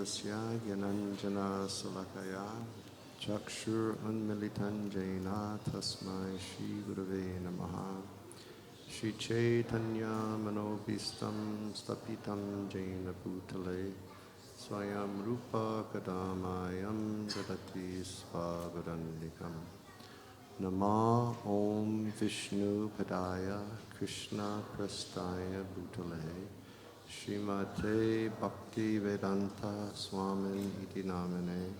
tasya gyananjana salakaya chakshur unmilitan jena tasmai Shri Gurave Namaha. Shri Chaitanya Manobhistam Stapitam Jena Bhutale Swayam Rupa Kadamayam Dadati Svabadandikam. Nama Om Vishnu Padaya Krishna Prastaya Bhutale Srimate Bhakti Vedanta Swamin Iti Namane.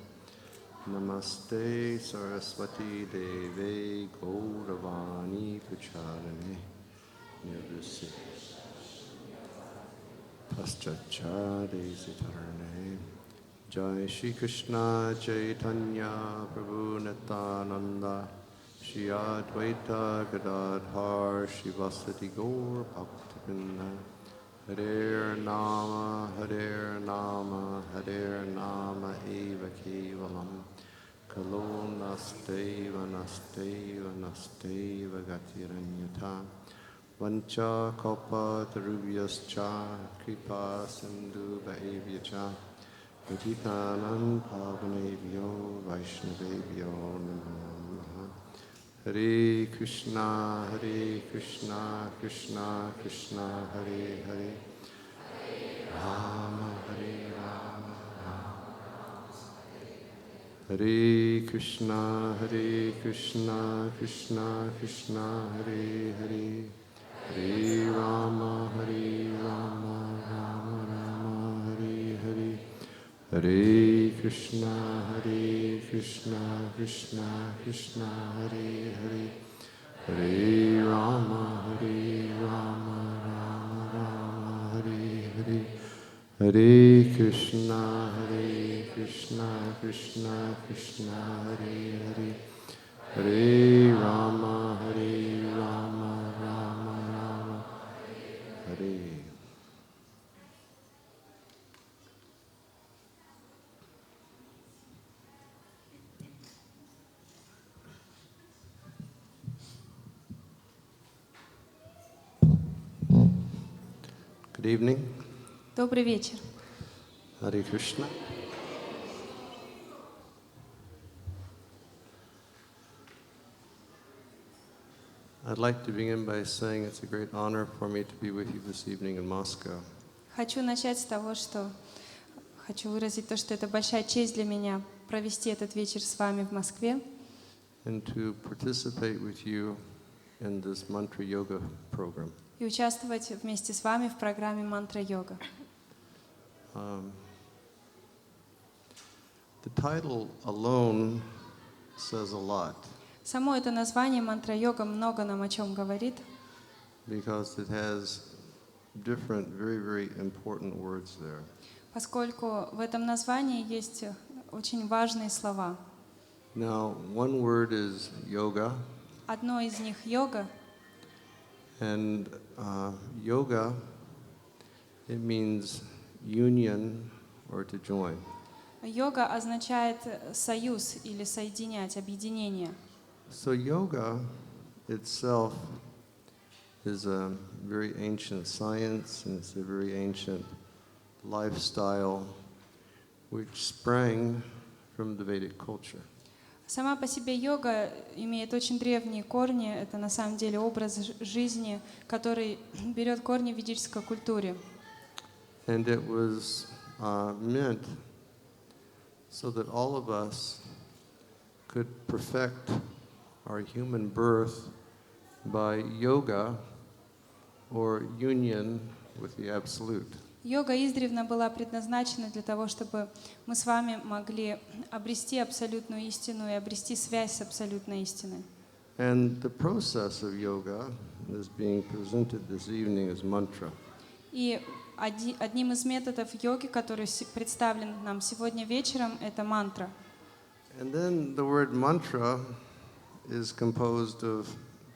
Namaste Saraswati Deve Gauravani Pracharane Nirvisi Paschachade Sitarane. Jai Shri Krishna Chaitanya Prabhu Nityananda Shri Advaita Gadadhar Shri Vasati Gaur Bhaktivinoda. Hare Nama Hare Nama Hare Nama Eva Kevalam Kalo Nasteva Nasteva Nasteva Gatiranyata Vancha Kalpa Tarubhyascha Kripa Sindhu Bhaivyacha Patitanam Pavanebhyo Vaishnavebhyo Namaha. Hare Krishna Krishna Krishna Hare Hare Rama Hare Rama Hare Krishna Krishna Krishna Hare Hare Hare Rama Rama Rama Hare Hare Hare Krishna Krishna Krishna Hare Hare Hare Rama Rama Rama Hare Hare Hare Krishna Krishna Krishna Hare Hare Hare Rama Rama Rama Hare. Good evening. Добрый вечер. Hare Krishna. I'd like to begin by saying it's a great honor for me to be with you this evening in Moscow. Хочу начать с того, что хочу выразить то, что это большая честь для меня провести этот вечер с вами в Москве And to participate with you in this mantra-yoga program. и участвовать вместе с вами в программе «Мантра-йога». The title alone says a lot. Само это название «Мантра-йога» много нам о чем говорит, Because it has different, very important words there. поскольку в этом названии есть очень важные слова. Now, one word is yoga, Одно из них — йога, and yoga, it means union or to join. Йога означает союз или соединять, объединение. So yoga itself is a very ancient science, and it's a very ancient lifestyle which sprang from the Vedic culture. Сама по себе йога имеет очень древние корни. Это на самом деле образ жизни, который берет корни в ведической культуре. And it was meant so that all of us could perfect our human birth by yoga or union with the Absolute. Йога издревле была предназначена для того, чтобы мы с вами могли обрести абсолютную истину и обрести связь с абсолютной истиной. And the process of yoga is being presented this evening as mantra. И одним из методов йоги, который представлен нам сегодня вечером, это мантра. And then the word mantra is composed of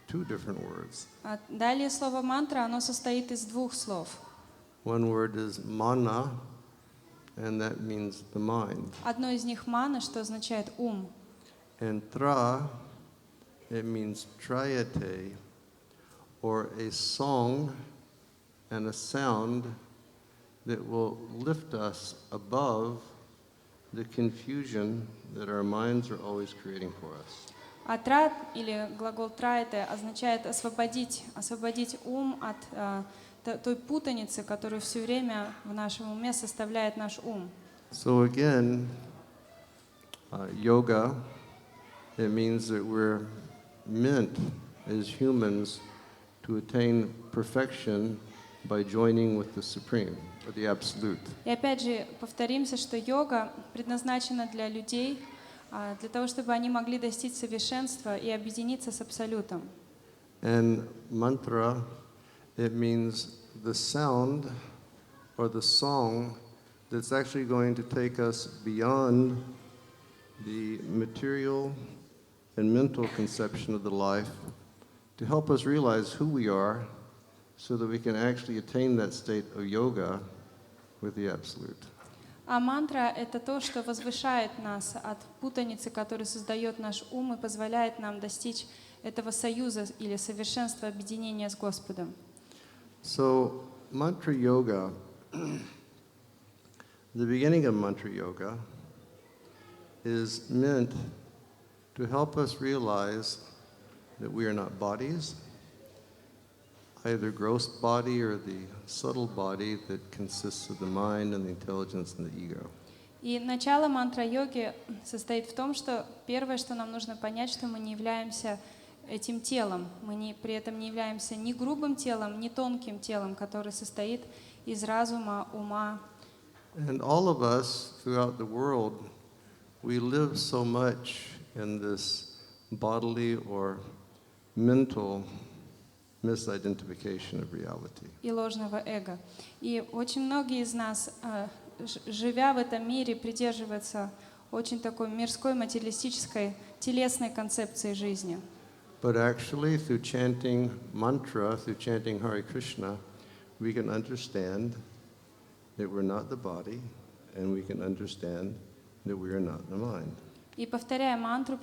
two different words. Далее слово мантра, оно состоит из двух слов. One word is mana, and that means the mind. Одно из них мана, что означает ум. And tra, it means trayate, or a song and a sound that will lift us above the confusion that our minds are always creating for us. А тра или глагол трайте означает освободить ум от той путаницы, которую все время в нашем уме составляет наш ум. So again, yoga, it means that we're meant as humans to attain perfection by joining with the Supreme, or the Absolute. И опять же повторимся, что йога предназначена для людей, для того, чтобы они могли достичь совершенства и объединиться с Абсолютом. And mantra, it means the sound or the song that's actually going to take us beyond the material and mental conception of the life to help us realize who we are so that we can actually attain that state of yoga with the Absolute. А мантра — это то, что возвышает нас от путаницы, которую создает наш ум и позволяет нам достичь этого союза или совершенства объединения с Господом. So, mantra yoga, the beginning of mantra yoga is meant to help us realize that we are not bodies, either gross body or the subtle body that consists of the mind and the intelligence and the ego. И начало мантра-йоги состоит в том, что первое, что нам нужно понять, что мы не являемся этим телом. Мы при этом не являемся ни грубым телом, ни тонким телом, который состоит из разума, ума. And all of us throughout the world, we live so much in this bodily or mental misidentification of reality. И ложного эго. И очень многие из нас, живя в этом мире, придерживаются очень такой мирской, материалистической, телесной концепции жизни. But actually, through chanting mantra, through chanting Hare Krishna, we can understand that we're not the body, and we can understand that we are not the mind. И повторяя мантру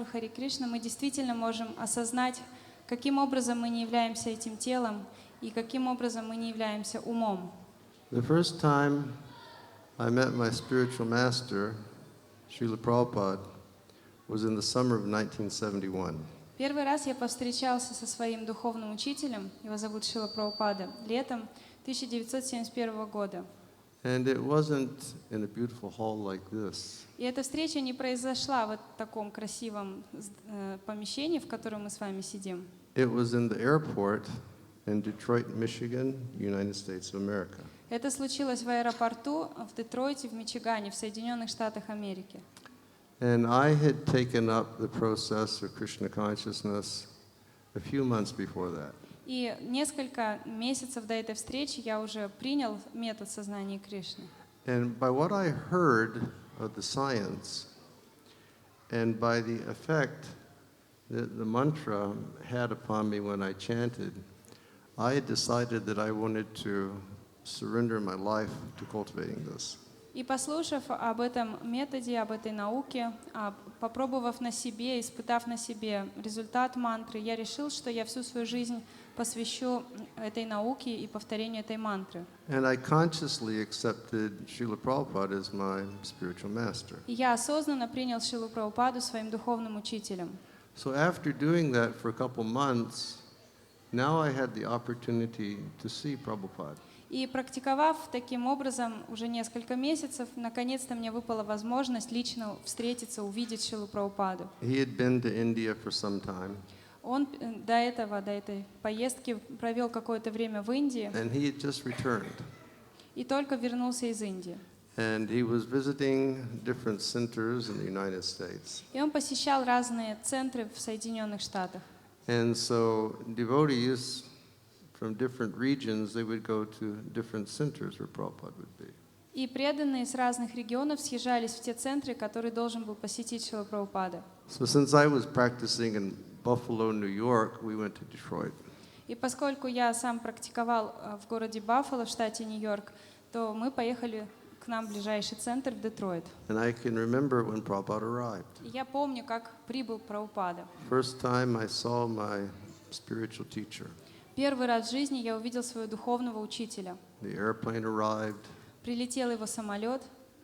Харе Кришна, мы действительно можем осознать, каким образом мы не являемся этим телом и каким образом мы не являемся умом. The first time I met my spiritual master, Srila Prabhupada, was in the summer of 1971. Первый раз я повстречался со своим духовным учителем, его зовут Шрила Прабхупада, летом 1971 года. And it wasn't in a beautiful hall like this. И эта встреча не произошла в таком красивом помещении, в котором мы с вами сидим. It was in the airport in Detroit, Michigan, United States of America. Это случилось в аэропорту в Детройте, в Мичигане, в Соединенных Штатах Америки. And I had taken up the process of Krishna consciousness a few months before that. И несколько месяцев до этой встречи я уже принял метод сознания Кришны. And by what I heard of the science, and by the effect that the mantra had upon me when I chanted, I had decided that I wanted to surrender my life to cultivating this. И послушав об этом методе, об этой науке, попробовав на себе, испытав на себе результат мантры, я решил, что я всю свою жизнь посвящу этой науке и повторению этой мантры. And I consciously accepted Srila Prabhupada as my spiritual master. И я осознанно принял Шрилу Прабхупаду своим духовным учителем. So after doing that for a couple months, now I had the opportunity to see Prabhupada. И практиковав таким образом уже несколько месяцев, наконец-то мне выпала возможность лично встретиться, увидеть Шрилу Прабхупаду. He had been to India for some time. Он до этой поездки провел какое-то время в Индии. And he had just returned. И только вернулся из Индии. And he was visiting different centers in the United States. И он посещал разные центры в Соединенных Штатах. And so devotees from different regions, they would go to different centers where Prabhupada would be. И преданные с разных регионов съезжались в те центры, которые должен был посетить Шрила Прабхупада. So since I was practicing in Buffalo, New York, we went to Detroit. И поскольку я сам практиковал в городе Баффало, в штате Нью-Йорк, то мы поехали к нам в ближайший центр в Детройт. And I can remember when Prabhupada arrived. И я помню, как прибыл Прабхупада. First time I saw my spiritual teacher. Первый раз в жизни я увидел своего духовного учителя. The airplane arrived. Прилетел его самолет.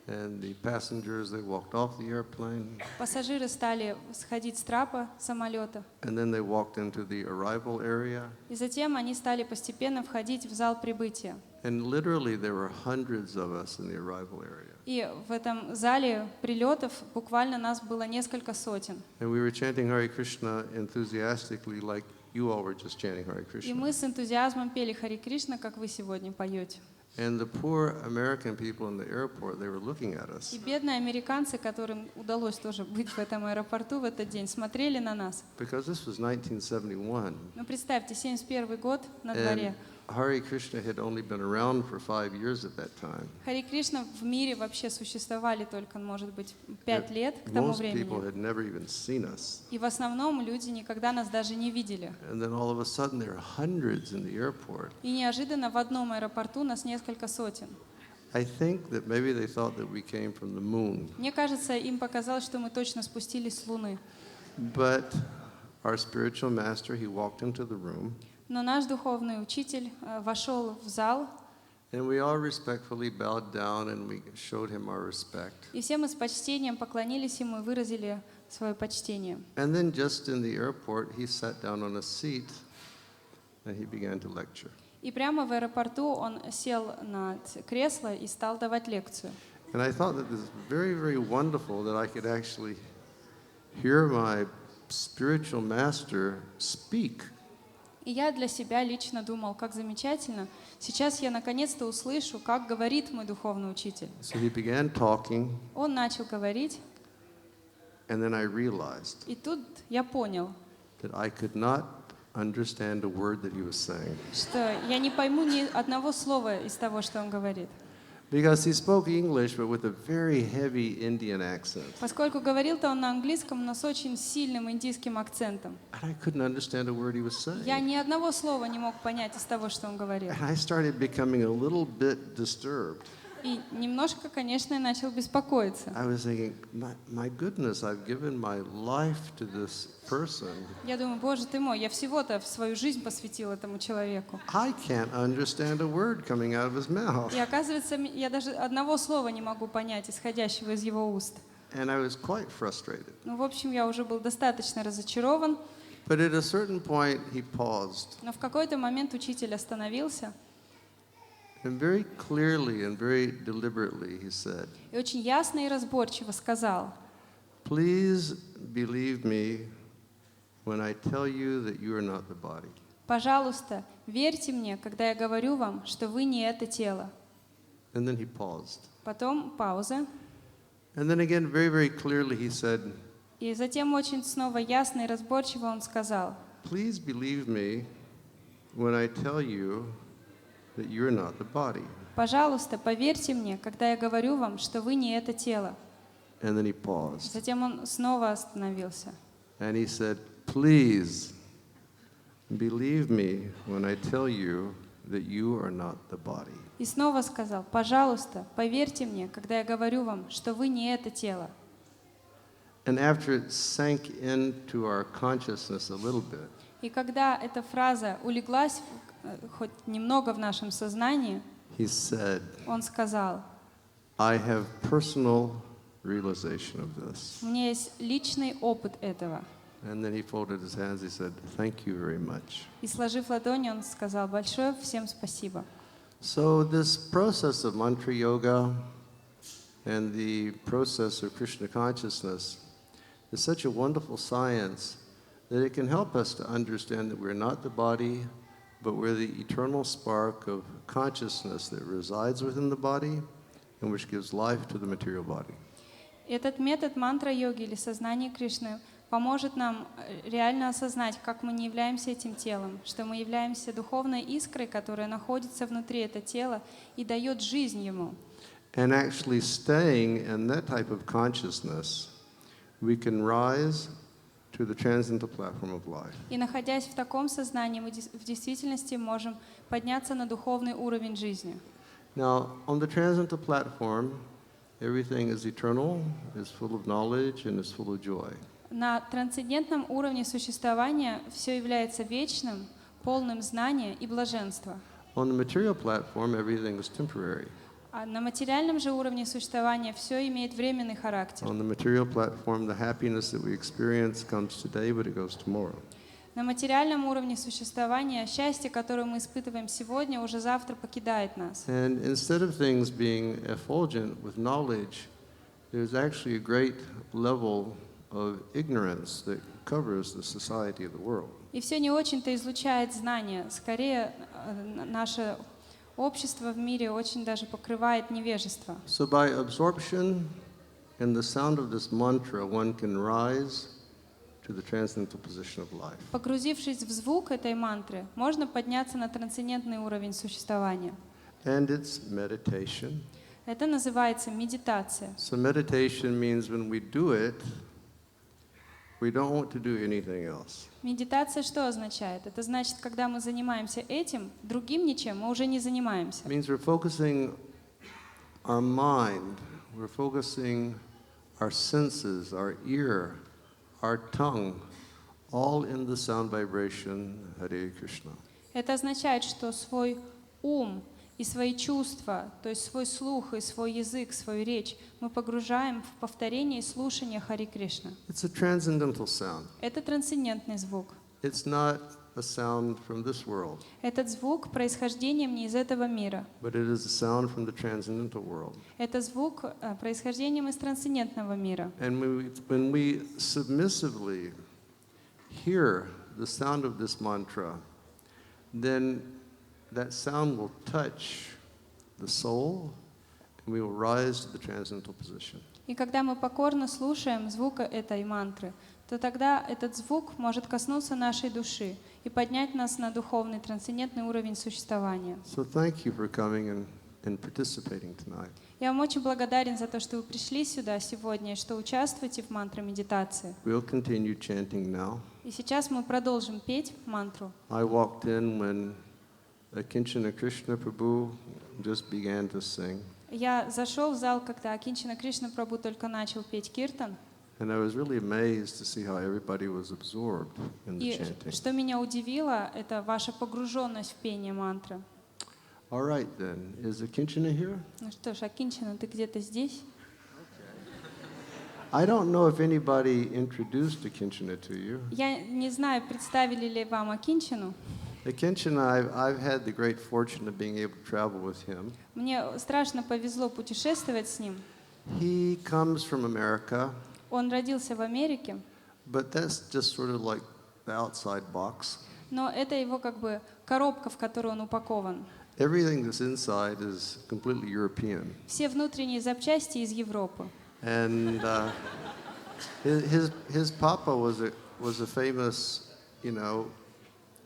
And the passengers, they walked off the airplane. Пассажиры стали сходить с трапа самолета. And then they walked into the arrival area. И затем они стали постепенно входить в зал прибытия. And literally there were hundreds of us in the arrival area. И в этом зале прилетов буквально нас было несколько сотен. And we were chanting Hare Krishna enthusiastically like you all were just chanting Hare И Krishna. мы с энтузиазмом пели Харе Кришна, как вы сегодня поете. And the poor American people in the airport, they were looking at us. И бедные американцы, которым удалось тоже быть в этом аэропорту в этот день, смотрели на нас. Because this was 1971. Ну, представьте, 71 год на дворе. Hare Krishna had only been around for 5 years at that time. Харе Кришна в мире вообще существовали только, может быть, 5 лет к тому Most people времени. had never even seen us. И в основном люди никогда нас даже не видели. And then all of a sudden there are hundreds in the airport. И неожиданно в одном аэропорту нас несколько сотен. I think that maybe they thought that we came from the moon. Мне кажется, им показалось, что мы точно спустились с Луны. But our spiritual master, he walked into the room. Но наш духовный учитель вошел в зал, And we all respectfully bowed down and we showed him our respect. и все мы с почтением поклонились ему и выразили свое почтение. And then just in the airport, he sat down on a seat and he began to lecture. И прямо в аэропорту он сел на кресло и стал давать лекцию. And I thought that this was very, very wonderful that I could actually hear my spiritual master speak. И я для себя лично думал, как замечательно. Сейчас я наконец-то услышу, как говорит мой духовный учитель. So he began talking, Он начал говорить, and then I realized и тут я понял, that I could not understand a word that he was saying. что я не пойму ни одного слова из того, что он говорит. Because he spoke English, but with a very heavy Indian accent. Поскольку говорил-то он на английском, но с очень сильным индийским акцентом. And I couldn't understand a word he was Я saying. ни одного слова не мог понять из того, что он говорил. And I started becoming a little bit disturbed. И немножко, конечно, я начал беспокоиться. I was thinking, my goodness, I've given my life to this person. Я думаю, Боже ты мой, я всего-то в свою жизнь посвятил этому человеку. I can't understand a word coming out of his mouth. И оказывается, я даже одного слова не могу понять, исходящего из его уст. And I was quite frustrated. Ну, в общем, я уже был достаточно разочарован. But at a certain point, he paused. Но в какой-то момент учитель остановился And very clearly and very deliberately, he said, и очень ясно и разборчиво сказал: please believe me when I tell you that you are not the body. «Пожалуйста, верьте мне, когда я говорю вам, что вы не это тело». And then he paused. Потом пауза. And then again, very, very clearly, he said, И затем очень снова ясно и разборчиво он сказал: please believe me when I tell you that you're not the body. «Пожалуйста, поверьте мне, когда я говорю вам, что вы не это тело». And then he paused. Затем он снова остановился. And he said, please believe me when I tell you that you are not the body. И снова сказал: «Пожалуйста, поверьте мне, когда я говорю вам, что вы не это тело». And after it sank into our consciousness a little bit, И когда эта фраза улеглась хоть немного в нашем сознании, he said, он сказал: I have personal realization of this. «У меня есть личный опыт этого». And then he folded his hands, he said, thank you very much. И сложив ладони, он сказал: «Большое всем спасибо». So this process of mantra yoga and the process of Krishna consciousness is such a wonderful science that it can help us to understand that we're not the body, but we're the eternal spark of consciousness that resides within the body and which gives life to the material body. Этот метод мантра-йоги или сознания Кришны поможет нам реально осознать, как мы не являемся этим телом, что мы являемся духовной искрой, которая находится внутри этого тела и дает жизнь ему. And actually staying in that type of consciousness, we can rise to the transcendental platform of life. И находясь в таком сознании, мы в действительности можем подняться на духовный уровень жизни. Now, on the transcendental platform, everything is eternal, is full of knowledge, and is full of joy. На трансцендентном уровне существования все является вечным, полным знания и блаженства. On the material platform, everything is temporary. А на материальном же уровне существования все имеет временный характер. On the material platform, the happiness that we experience comes today, but it goes tomorrow. На материальном уровне существования счастье, которое мы испытываем сегодня, уже завтра покидает нас. And instead of things being effulgent with knowledge, there's actually a great level of ignorance that covers the society of the world. И все не очень-то излучает знания. Скорее, наше общество в мире очень даже покрывает невежество. So by absorption in the sound of this mantra, one can rise to the transcendental position of life. Погрузившись в звук этой мантры, можно подняться на трансцендентный уровень существования. And it's meditation. Это называется медитация. So meditation means when we do it, we don't want to do anything else. Медитация что означает? Это значит, когда мы занимаемся этим, другим ничем мы уже не занимаемся. It means we're focusing our mind, we're focusing our senses, our ear, our tongue, all in the sound vibration Hare Krishna. Это означает, что свой ум и свои чувства, то есть свой слух и свой язык, свою речь, мы погружаем в повторение и слушание Хари Кришна. It's a transcendental sound. Это трансцендентный звук. It's not a sound from this world, Этот звук происхождением не из этого мира. but it is a sound from the transcendental world. Это звук происхождением из трансцендентного мира. And when we submissively hear the sound of this mantra, then that sound will touch the soul, and we will rise to the transcendental position. И когда мы покорно слушаем звук этой мантры, то тогда этот звук может коснуться нашей души и поднять нас на духовный, трансцендентный уровень существования. So thank you for coming and participating tonight. Я вам очень благодарен за то, что вы пришли сюда сегодня и что участвуете в мантра-медитации. We'll continue chanting now. И сейчас мы продолжим петь мантру. I walked in when Akinchana Krishna Prabhu just began to sing. Я зашел в зал, когда Акинчана Кришна Прабху только начал петь киртан. And I was really amazed to see how everybody was absorbed in the И chanting. что меня удивило, это ваша погруженность в пение мантры. All right then, is Akinchana here? Ну что ж, Акинчана, ты где-то здесь? I don't know if anybody introduced Akinchana to you. Я не знаю, представили ли вам Акинчану. Akinchana, I've had the great fortune of being able to travel with him. Мне страшно повезло путешествовать с ним. He comes from America, Он родился в Америке, but that's just sort of like the outside box. но это его как бы коробка, в которую он упакован. Everything that's inside is completely European. Все внутренние запчасти из Европы. And his papa was a famous,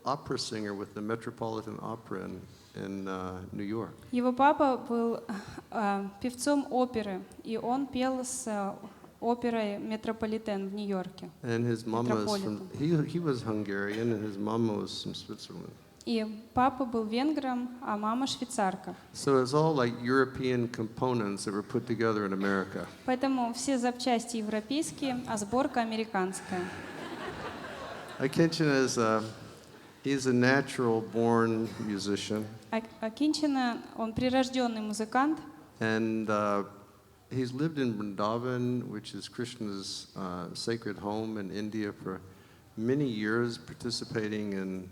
opera singer with the Metropolitan Opera in New York. Его папа был певцом оперы, и он пел с оперой «Метрополитен» в Нью-Йорке. And his mama is from, he was Hungarian and his mama was from Switzerland. И папа был венгром, а мама швейцарка. So it's all like European components that were put together in America. Поэтому все запчасти европейские, а сборка американская. Akinchana he's a natural born musician. Акинчана, он прирожденный музыкант. And he's lived in Vrindavan, which is Krishna's sacred home in India, for many years, participating in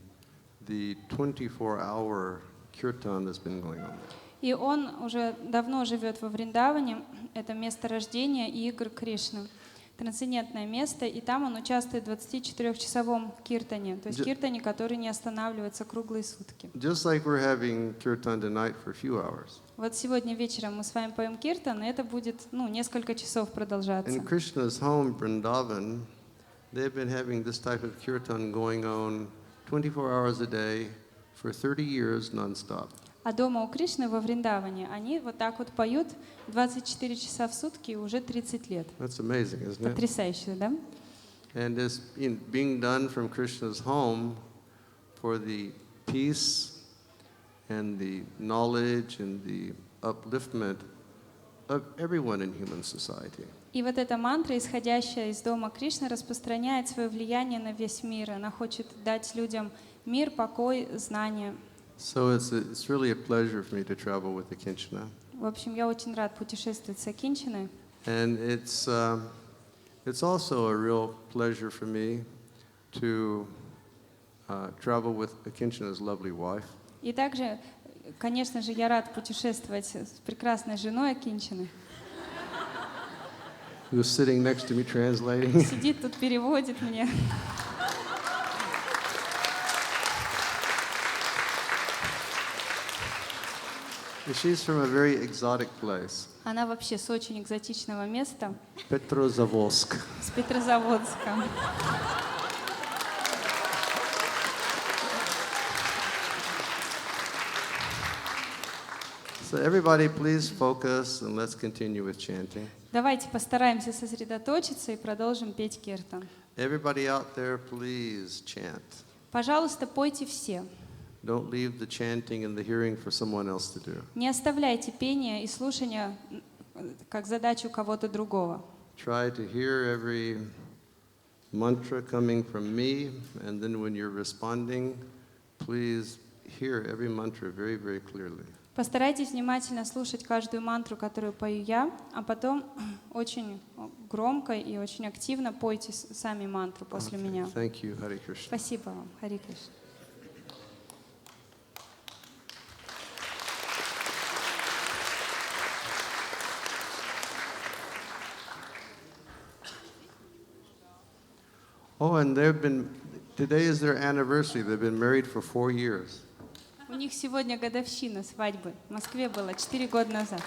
the 24-hour kirtan that's been going on there. И он уже давно живет во Вриндаване, это место рождения и игр Кришны, трансцендентное место, и там он участвует в 24-часовом киртане, то есть киртане, который не останавливается круглые сутки. Just like we're having kirtan tonight for a few hours. Вот сегодня вечером мы с вами поем киртан, и это будет несколько часов продолжаться. In Krishna's home, Vrindavan, they've been having this type of kirtan going on 24 hours a day for 30 years non-stop. А дома у Кришны во Вриндаване они вот так вот поют 24 часа в сутки уже 30 лет. That's amazing, isn't it? Потрясающе, да? And this being done from Krishna's home for the peace and the knowledge and the upliftment of everyone in human society. И вот эта мантра, исходящая из дома Кришны, распространяет свое влияние на весь мир. Она хочет дать людям мир, покой, знания. So it's really a pleasure for me to travel with Akinchana. В общем, я очень рад путешествовать с Акинчиной. And it's also a real pleasure for me to travel with Akinchana's lovely wife. И также, конечно же, я рад путешествовать с прекрасной женой Акинчиной. Who's sitting next to me translating. Сидит тут, переводит мне. She's from a very exotic place. Она вообще с очень экзотичного места, Petrozavodsk. с Петрозаводска. So everybody please focus and let's continue with chanting. Давайте постараемся сосредоточиться и продолжим петь киртан. Everybody out there please chant. Пожалуйста, пойте все. Don't leave the chanting and the hearing for someone else to do. Не оставляйте пение и слушание как задачу кого-то другого. Try to hear every mantra coming from me, and then when you're responding, please hear every mantra very, very clearly. Постарайтесь внимательно слушать каждую мантру, которую пою я, а потом очень громко и очень активно пойте сами мантру после меня. Thank you, Hare Krishna. Спасибо вам, Харе Кришна. Oh, and today is their anniversary. They've been married for 4 years. У них сегодня годовщина свадьбы. В Москве было 4 года назад.